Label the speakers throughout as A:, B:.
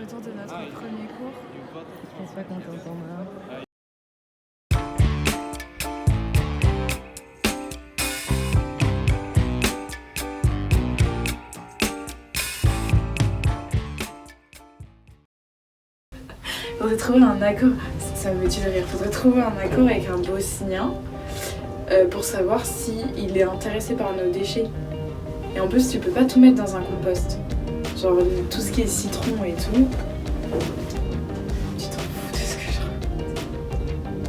A: retour de notre premier cours.
B: Je pense pas qu'on t'entendra.
A: Faudrait trouver un accord, ça me tue de rire, faudrait trouver un accord avec un bosnien pour savoir s'il est intéressé par nos déchets. Et en plus, tu peux pas tout mettre dans un compost. Genre tout ce qui est citron et tout. Tu t'en fous de ce que je raconte.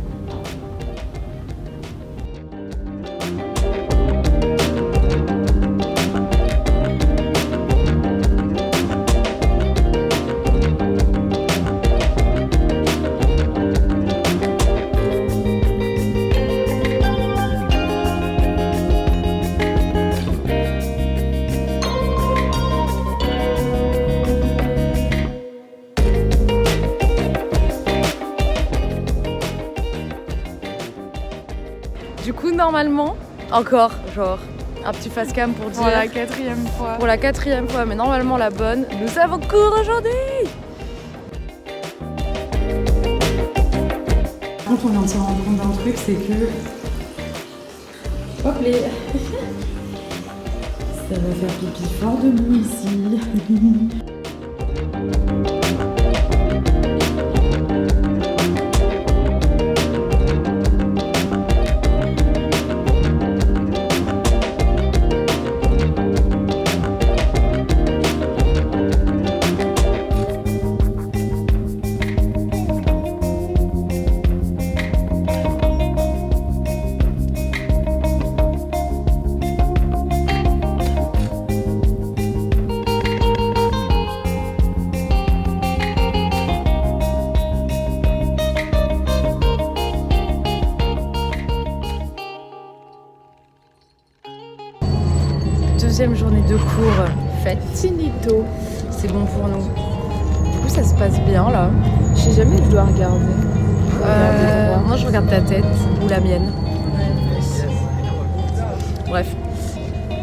B: Du coup, normalement, encore, genre, un petit face cam pour dire...
A: Pour la 4e fois.
B: Pour la 4e fois, mais normalement la bonne. Nous avons cours aujourd'hui.
C: Quand on vient de se rendre compte d'un truc, c'est que... Hop les... Ça va faire pipi fort debout ici.
B: Deuxième journée de cours faite. Finito. C'est bon pour nous. Du coup, ça se passe bien là.
A: Je sais jamais où je dois regarder.
B: Moi, je regarde ta tête ou la mienne. Bref.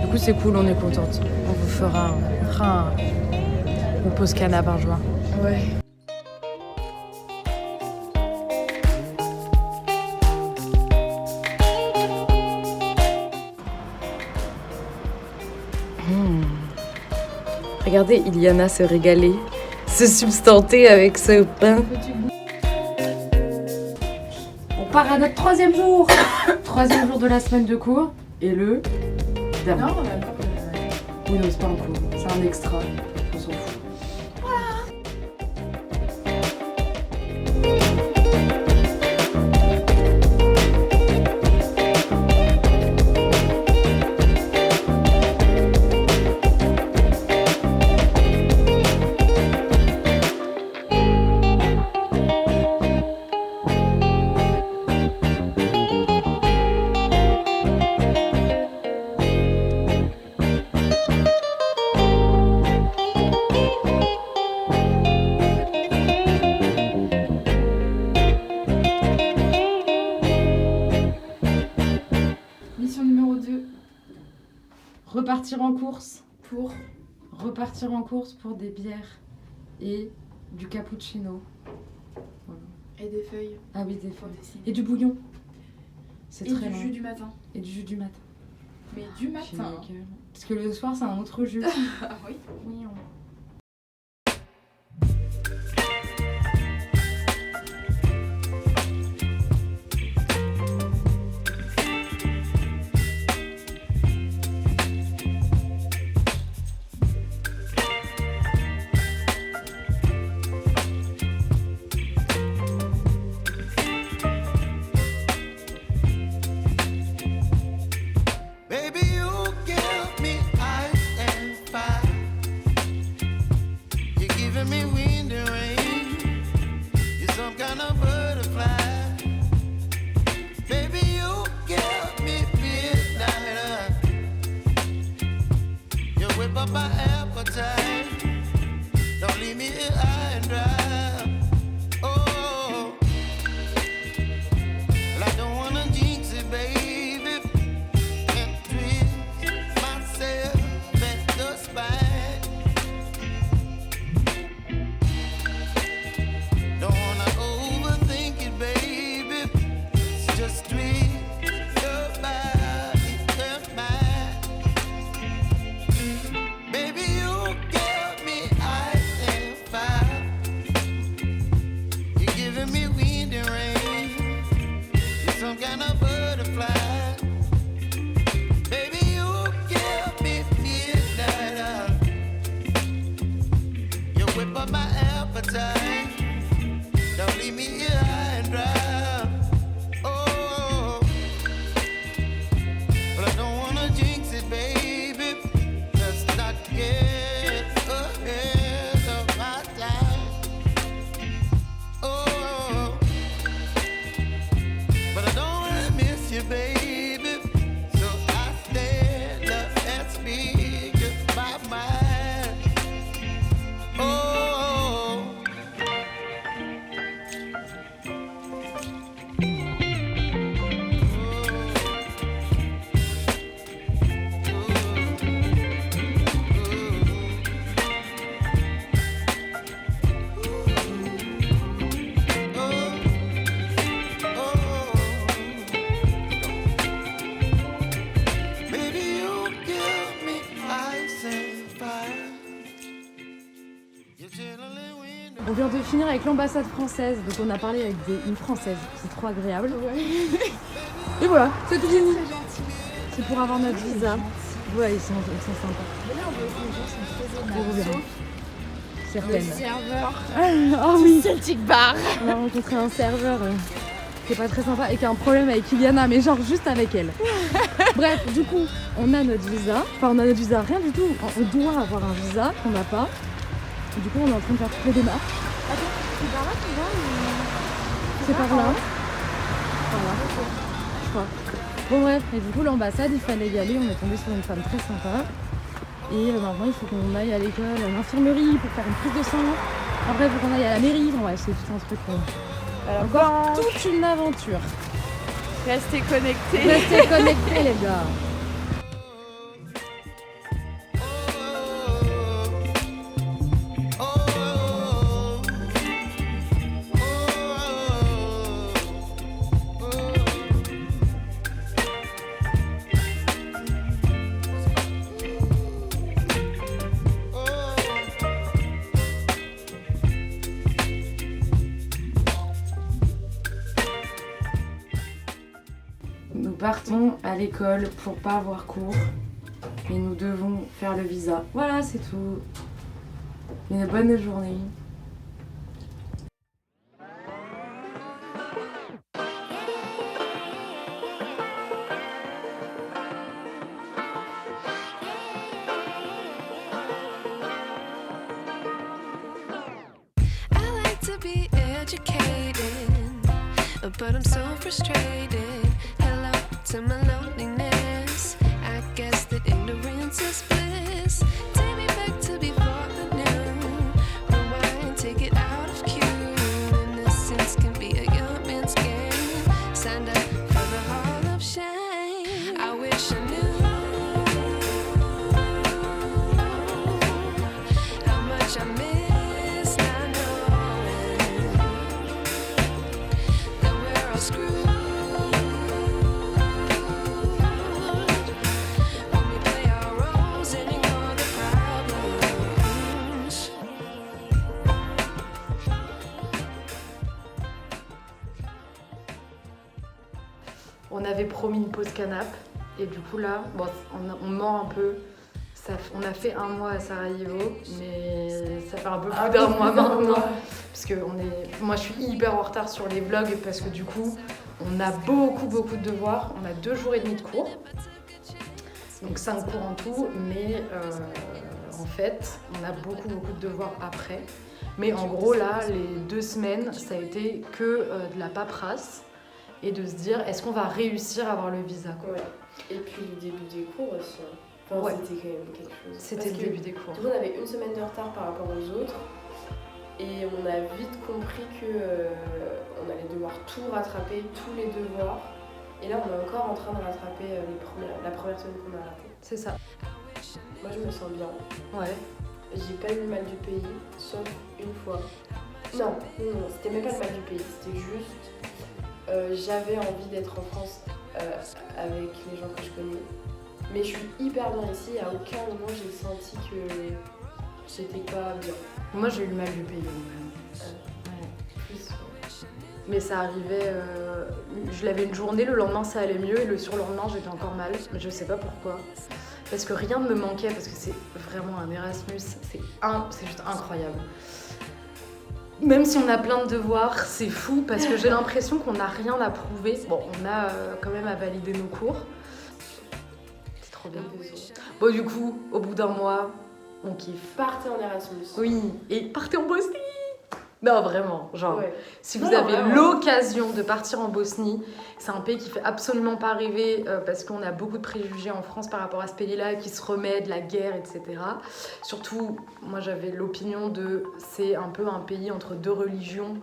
B: Du coup, c'est cool, on est contente. On vous fera une pause canap un jour.
A: Ouais.
B: Regardez Iliana se régaler, se substanter avec ce pain. On part à notre 3e jour. 3e jour de la semaine de cours. Et le...
A: Non, on a pas.
B: Oui, non, c'est pas un cours, c'est un extra. On s'en fout.
A: Mission numéro 2.
B: Repartir en course.
A: Pour
B: Repartir en course pour des bières et du cappuccino. Voilà.
A: et des feuilles
B: Ah oui, des
A: pour
B: feuilles.
A: dessiner.
B: Et du bouillon. C'est
A: Et
B: très
A: du
B: long.
A: jus du matin.
B: Et du jus du matin.
A: Mais du matin.
B: Nickel. Parce que le soir, c'est un autre jus.
A: Ah oui.
B: Oui,
D: Baby, you give me ice and fire. You're giving me wind and rain. You're some kind of butterfly. Baby, you give me midnight. You whip up my appetite. Don't leave me here high and dry. Oh, well, I don't wanna jinx it, baby. And twist myself at the spine. whip up my appetite. Don't leave me here high and dry. Oh, but I don't wanna jinx it, baby. Let's not get ahead of my time. Oh, but I don't wanna miss you, baby. So I stand up and speak just my mind. Oh. Baby, you give me ice and fire. You're chilling window.
B: On vient de finir avec l'ambassade française, donc on a parlé avec une française, c'est trop agréable. Et voilà, c'est tout fini. C'est pour avoir notre visa. Ouais, ils sont sympas.
C: Mais là, on voit que les gens sont très
B: Trop
C: aimables.
B: bien.
C: Le
B: Certaines.
C: serveur
B: Ah oui,
C: Celtic Bar.
B: on a rencontré un serveur qui est pas très sympa et qui a un problème avec Iliana, mais genre juste avec elle. Bref, du coup, on a notre visa. Enfin, on a notre visa, rien du tout. On doit avoir un visa qu'on n'a pas. Et du coup, on est en train de faire toutes les démarches.
C: C'est par là qu'on va ou...
B: C'est par là. Par là, je crois. Bon bref, et du coup l'ambassade, il fallait y aller, on est tombé sur une femme très sympa. Et maintenant il faut qu'on aille à l'école, à l'infirmerie pour faire une prise de sang. Après il faut qu'on aille à la mairie, bon, ouais, c'est tout un truc. Encore toute une aventure.
C: Restez connectés.
B: Restez connectés les gars. Nous partons à l'école pour pas avoir cours. Et nous devons faire le visa. Voilà, c'est tout. Une bonne journée.
E: I like to be educated, but I'm so frustrated. Hello to my loneliness. I guess that ignorance is bliss. Take me back to before the new. Rewind, take it out of cue. Innocence can be a young man's game. Signed up for the hall of shame. I wish I knew how much I miss not knowing that we're all screwed when we play our roles and ignore the problems.
B: On avait promis une pause canap et du coup là, bon, on ment un peu. On a fait un mois à Sarajevo, mais ça fait un peu plus d'un mois maintenant. Parce que moi je suis hyper en retard sur les vlogs parce que du coup on a beaucoup de devoirs. On a 2 jours et demi de cours, donc 5 cours en tout, mais en fait on a beaucoup de devoirs après. Mais en gros là, les 2 semaines, ça a été que de la paperasse et de se dire est-ce qu'on va réussir à avoir le visa quoi.
F: Ouais. Et puis le début des cours aussi. Enfin,
B: Ouais.
F: c'était quand même quelque chose.
B: C'était
F: Parce
B: le
F: que,
B: début des cours.
F: Du coup, on avait une semaine de retard par rapport aux autres. Et on a vite compris que on allait devoir tout rattraper, tous les devoirs. Et là, on est encore en train de rattraper la première semaine qu'on a ratée.
B: C'est ça.
F: Moi, je me sens bien.
B: Ouais.
F: J'ai pas eu le mal du pays, sauf une fois. Non, c'était même pas le mal du pays. C'était juste, j'avais envie d'être en France avec les gens que je connais. Mais je suis hyper bien ici, à aucun moment j'ai senti que j'étais pas bien.
B: Moi j'ai eu le mal du pays quand même. Ouais.
F: Plus.
B: Mais ça arrivait, je l'avais une journée, le lendemain ça allait mieux et le surlendemain j'étais encore mal, mais je sais pas pourquoi. parce que rien ne me manquait, parce que c'est vraiment un Erasmus, c'est juste incroyable. Même si on a plein de devoirs, c'est fou parce que j'ai l'impression qu'on n'a rien à prouver. Bon, on a quand même à valider nos cours. C'est trop bien. Bon, du coup, au bout d'un mois, on kiffe.
F: Partez en Erasmus.
B: Oui, et partez en Bosnie. Non, vraiment, genre,
F: Ouais.
B: si vous
F: Non,
B: avez
F: vraiment.
B: l'occasion de partir en Bosnie, c'est un pays qui fait absolument pas rêver parce qu'on a beaucoup de préjugés en France par rapport à ce pays-là, qui se remet de la guerre, etc. Surtout, moi j'avais l'opinion de c'est un peu un pays entre deux religions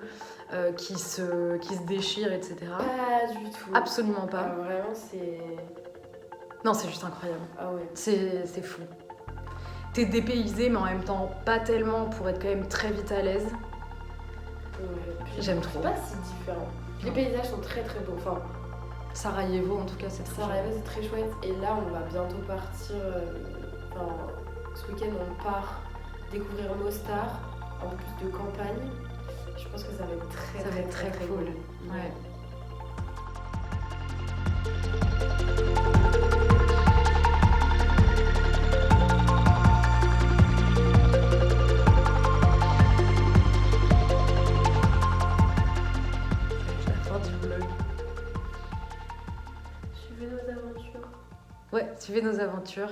B: qui se déchirent, etc.
F: Pas du tout.
B: Absolument pas.
F: Vraiment, c'est.
B: Non, c'est juste incroyable.
F: Ah ouais.
B: C'est fou. T'es dépaysé, mais en même temps pas tellement pour être quand même très vite à l'aise.
F: Ouais. Puis,
B: J'aime trop.
F: C'est pas si différent. Puis les paysages sont très très beaux. Enfin,
B: Sarajevo, en tout cas, c'est très
F: Sarajevo, c'est très chouette. Et là, on va bientôt partir. Enfin, ce week-end, on part découvrir Mostar, un peu plus de campagne. Je pense que ça va être très
B: Ça va être très cool. Ouais. C'est la fin du vlog.
F: Suivez nos aventures.
B: Ouais, suivez nos aventures.